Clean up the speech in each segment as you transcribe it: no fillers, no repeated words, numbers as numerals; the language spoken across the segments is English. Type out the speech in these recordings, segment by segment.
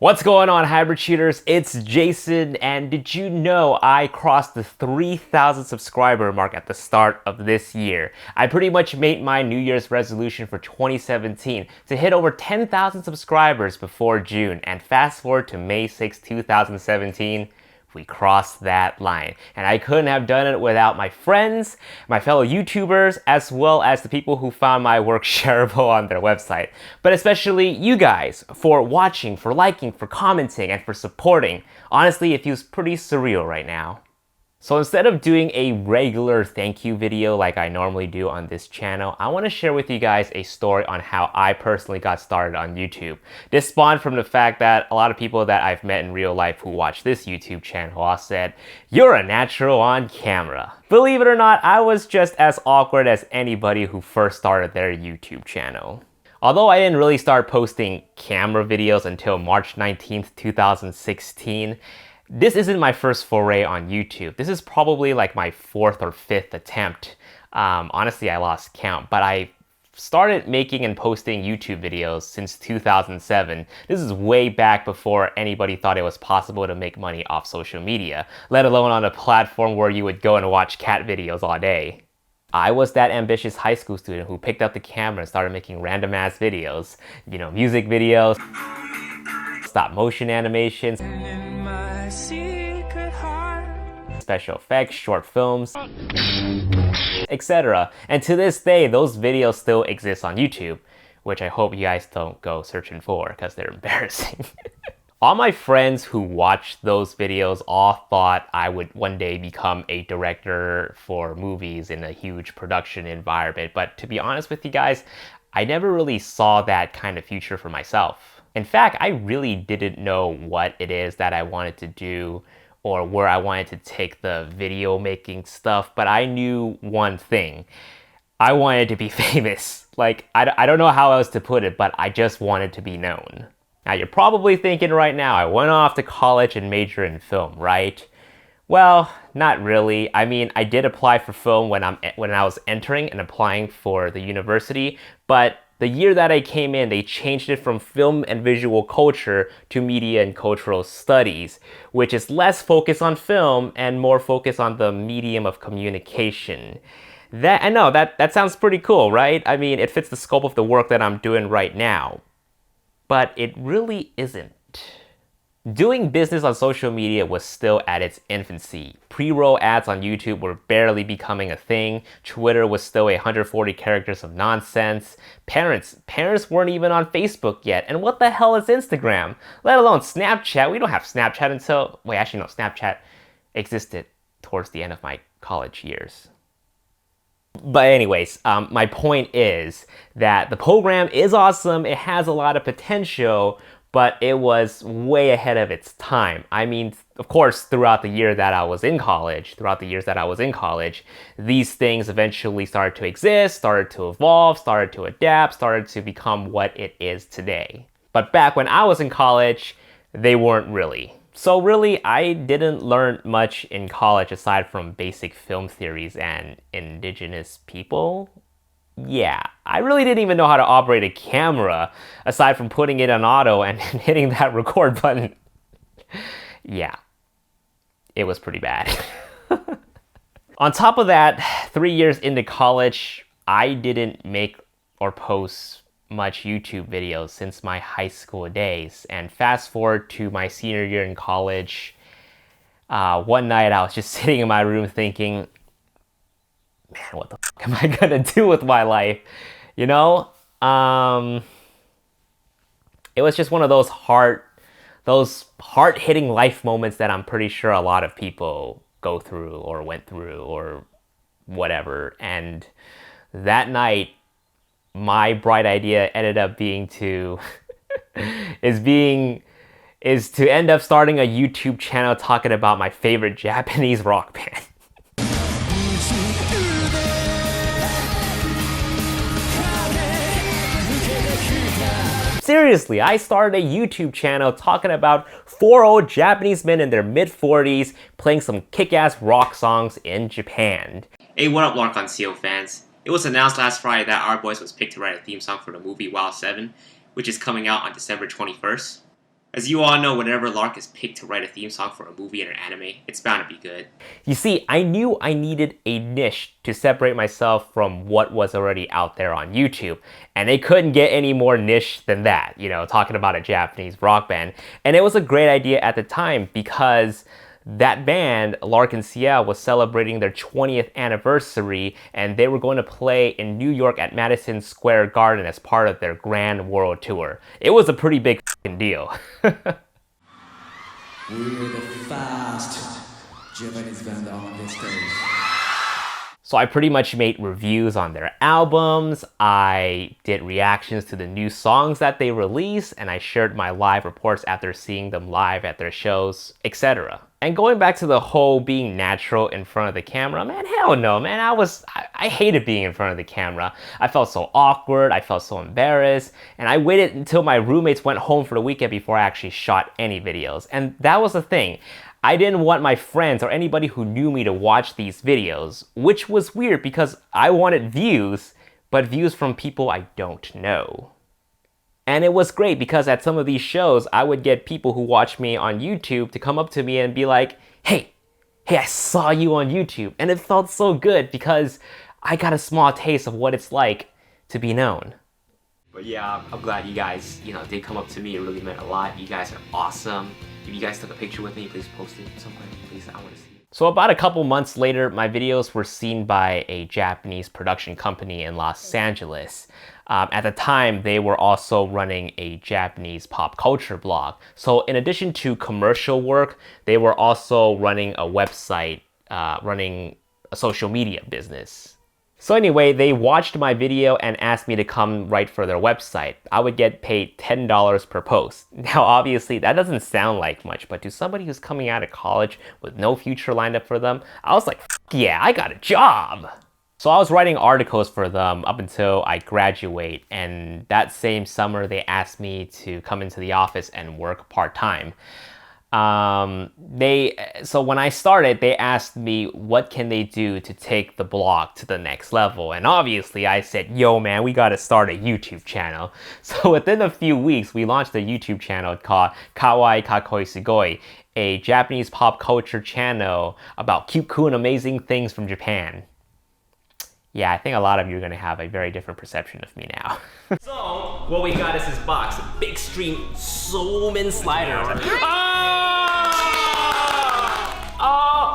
What's going on, hybrid shooters? It's Jason, and did you know I crossed the 3,000 subscriber mark at the start of this year? I pretty much made my New Year's resolution for 2017 to hit over 10,000 subscribers before June, and fast forward to May 6, 2017, we crossed that line. And I couldn't have done it without my friends, my fellow YouTubers, as well as the people who found my work shareable on their website. But especially you guys for watching, for liking, for commenting, and for supporting. Honestly, it feels pretty surreal right now. So instead of doing a regular thank you video like I normally do on this channel, I want to share with you guys a story on how I personally got started on YouTube. This spawned from the fact that a lot of people that I've met in real life who watch this YouTube channel all said, "You're a natural on camera." Believe it or not, I was just as awkward as anybody who first started their YouTube channel. Although I didn't really start posting camera videos until March 19th, 2016, this isn't my first foray on YouTube. This is probably like my fourth or fifth attempt. Honestly, I lost count, but I started making and posting YouTube videos since 2007. This is way back before anybody thought it was possible to make money off social media, let alone on a platform where you would go and watch cat videos all day. I was that ambitious high school student who picked up the camera and started making random ass videos. You know, music videos, stop motion animations, special effects, short films, etc. And to this day, those videos still exist on YouTube, which I hope you guys don't go searching for because they're embarrassing. All my friends who watched those videos all thought I would one day become a director for movies in a huge production environment, but to be honest with you guys, I never really saw that kind of future for myself. In fact, I really didn't know what it is that I wanted to do or where I wanted to take the video making stuff, but I knew one thing. I wanted to be famous. Like, I don't know how else to put it, but I just wanted to be known. Now, you're probably thinking right now, I went off to college and majored in film, right? Well, not really. I mean, I did apply for film when I was entering and applying for the university, but the year that I came in, they changed it from film and visual culture to media and cultural studies, which is less focused on film and more focused on the medium of communication. I know that sounds pretty cool, right? I mean, it fits the scope of the work that I'm doing right now. But it really isn't. Doing business on social media was still at its infancy. Pre-roll ads on YouTube were barely becoming a thing. Twitter was still 140 characters of nonsense. Parents weren't even on Facebook yet. And what the hell is Instagram? Let alone Snapchat. We don't have Snapchat until... Wait, actually no, Snapchat existed towards the end of my college years. But anyways, my point is that the program is awesome. It has a lot of potential, but it was way ahead of its time. I mean, of course, throughout the years that I was in college, these things eventually started to exist, started to evolve, started to adapt, started to become what it is today. But back when I was in college, they weren't really. So really, I didn't learn much in college aside from basic film theories and indigenous people. Yeah, I really didn't even know how to operate a camera aside from putting it on auto and hitting that record button. Yeah, it was pretty bad. On top of that, 3 years into college, I didn't make or post much YouTube videos since my high school days. And fast forward to my senior year in college, one night I was just sitting in my room thinking, man, what the fuck am I gonna do with my life? You know? It was just one of those heart-hitting life moments that I'm pretty sure a lot of people go through or went through or whatever. And that night, my bright idea ended up being to is to end up starting a YouTube channel talking about my favorite Japanese rock band. Seriously, I started a YouTube channel talking about 4 old Japanese men in their mid-40s playing some kick-ass rock songs in Japan. Hey, what up, Lock on CO fans? It was announced last Friday that Our Boys was picked to write a theme song for the movie Wild 7, which is coming out on December 21st. As you all know, whenever Lark is picked to write a theme song for a movie or an anime, it's bound to be good. You see, I knew I needed a niche to separate myself from what was already out there on YouTube, and they couldn't get any more niche than that, you know, talking about a Japanese rock band. And it was a great idea at the time because that band, Lark and Ciel, was celebrating their 20th anniversary, and they were going to play in New York at Madison Square Garden as part of their grand world tour. It was a pretty big deal. We're the fast Japanese band on this stage. So I pretty much made reviews on their albums, I did reactions to the new songs that they released, and I shared my live reports after seeing them live at their shows, etc. And going back to the whole being natural in front of the camera, man, hell no, man. I hated being in front of the camera. I felt so awkward, I felt so embarrassed, and I waited until my roommates went home for the weekend before I actually shot any videos. And that was the thing. I didn't want my friends or anybody who knew me to watch these videos, which was weird because I wanted views, but views from people I don't know. And it was great because at some of these shows, I would get people who watch me on YouTube to come up to me and be like, hey, I saw you on YouTube. And it felt so good because I got a small taste of what it's like to be known. But yeah, I'm glad you guys, did come up to me. It really meant a lot. You guys are awesome. If you guys took a picture with me, please post it somewhere. Please, I want to see it. So about a couple months later, my videos were seen by a Japanese production company in Los Angeles. At the time, they were also running a Japanese pop culture blog. So in addition to commercial work, they were also running a website, running a social media business. So anyway, they watched my video and asked me to come write for their website. I would get paid $10 per post. Now obviously that doesn't sound like much, but to somebody who's coming out of college with no future lined up for them, I was like, yeah, I got a job. So I was writing articles for them up until I graduate, and that same summer they asked me to come into the office and work part-time. So when I started, they asked me what can they do to take the blog to the next level. And obviously I said, yo man, we gotta start a YouTube channel. So within a few weeks, we launched a YouTube channel called Kawaii Kakoi Sugoi, a Japanese pop culture channel about cute, cool, and amazing things from Japan. Yeah, I think a lot of you are gonna have a very different perception of me now. So, what we got is this box, a big stream Soulman slider.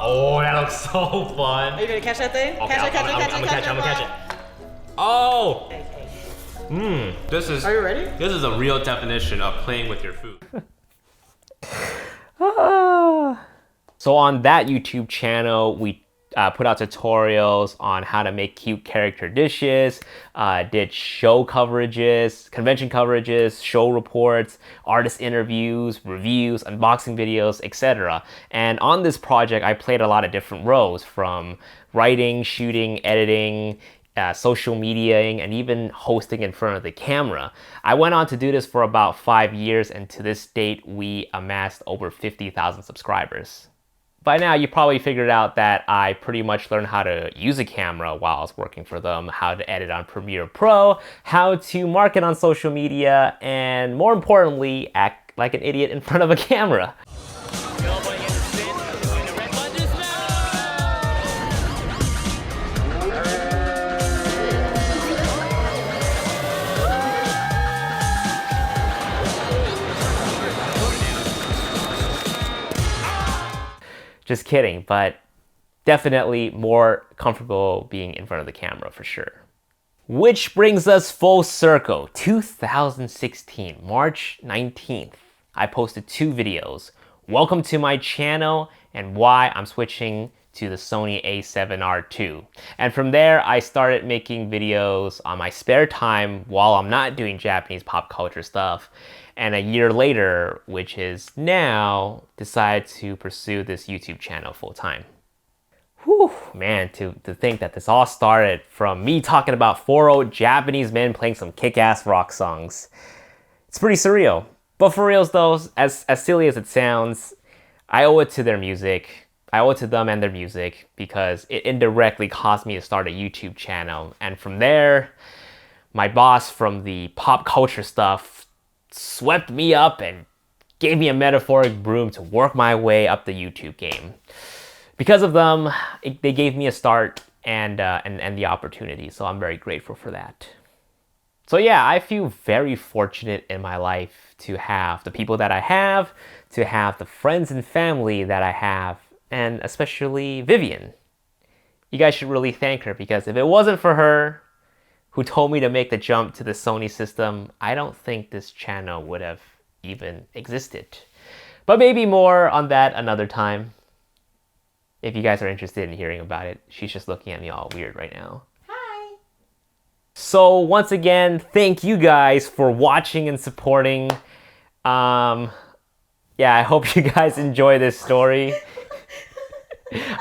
Oh, that looks so fun. Are you gonna catch that thing? Okay, catch it. I'm gonna catch it. Oh! This is... Are you ready? This is a real definition of playing with your food. So on that YouTube channel, we put out tutorials on how to make cute character dishes, did show coverages, convention coverages, show reports, artist interviews, reviews, unboxing videos, etc. And on this project, I played a lot of different roles, from writing, shooting, editing, social mediaing, and even hosting in front of the camera. I went on to do this for about 5 years, and to this date, we amassed over 50,000 subscribers. By now, you probably figured out that I pretty much learned how to use a camera while I was working for them, how to edit on Premiere Pro, how to market on social media, and more importantly, act like an idiot in front of a camera. Just kidding, but definitely more comfortable being in front of the camera for sure. Which brings us full circle. 2016, March 19th, I posted 2 videos. Welcome to my channel and why I'm switching to the Sony a7R II. And from there, I started making videos on my spare time while I'm not doing Japanese pop culture stuff. And a year later, which is now, decided to pursue this YouTube channel full time. Whew, man, to think that this all started from me talking about 4 old Japanese men playing some kick-ass rock songs. It's pretty surreal. But for reals though, as silly as it sounds, I owe it to their music. I owe it to them and their music because it indirectly caused me to start a YouTube channel. And from there, my boss from the pop culture stuff swept me up and gave me a metaphoric broom to work my way up the YouTube game. Because of them, they gave me a start and the opportunity, so I'm very grateful for that. So yeah, I feel very fortunate in my life to have the people that I have, to have the friends and family that I have, and especially Vivian. You guys should really thank her, because if it wasn't for her, who told me to make the jump to the Sony system, I don't think this channel would have even existed. But maybe more on that another time. If you guys are interested in hearing about it. She's just looking at me all weird right now. Hi. So once again, thank you guys for watching and supporting. Yeah, I hope you guys enjoy this story.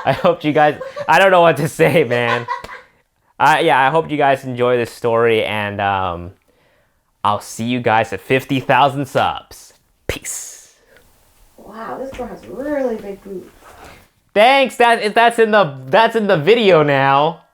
I hope you guys, I don't know what to say, man. Yeah, I hope you guys enjoy this story, and I'll see you guys at 50,000 subs. Peace. Wow, this girl has really big boobs. Thanks. That's in the video now.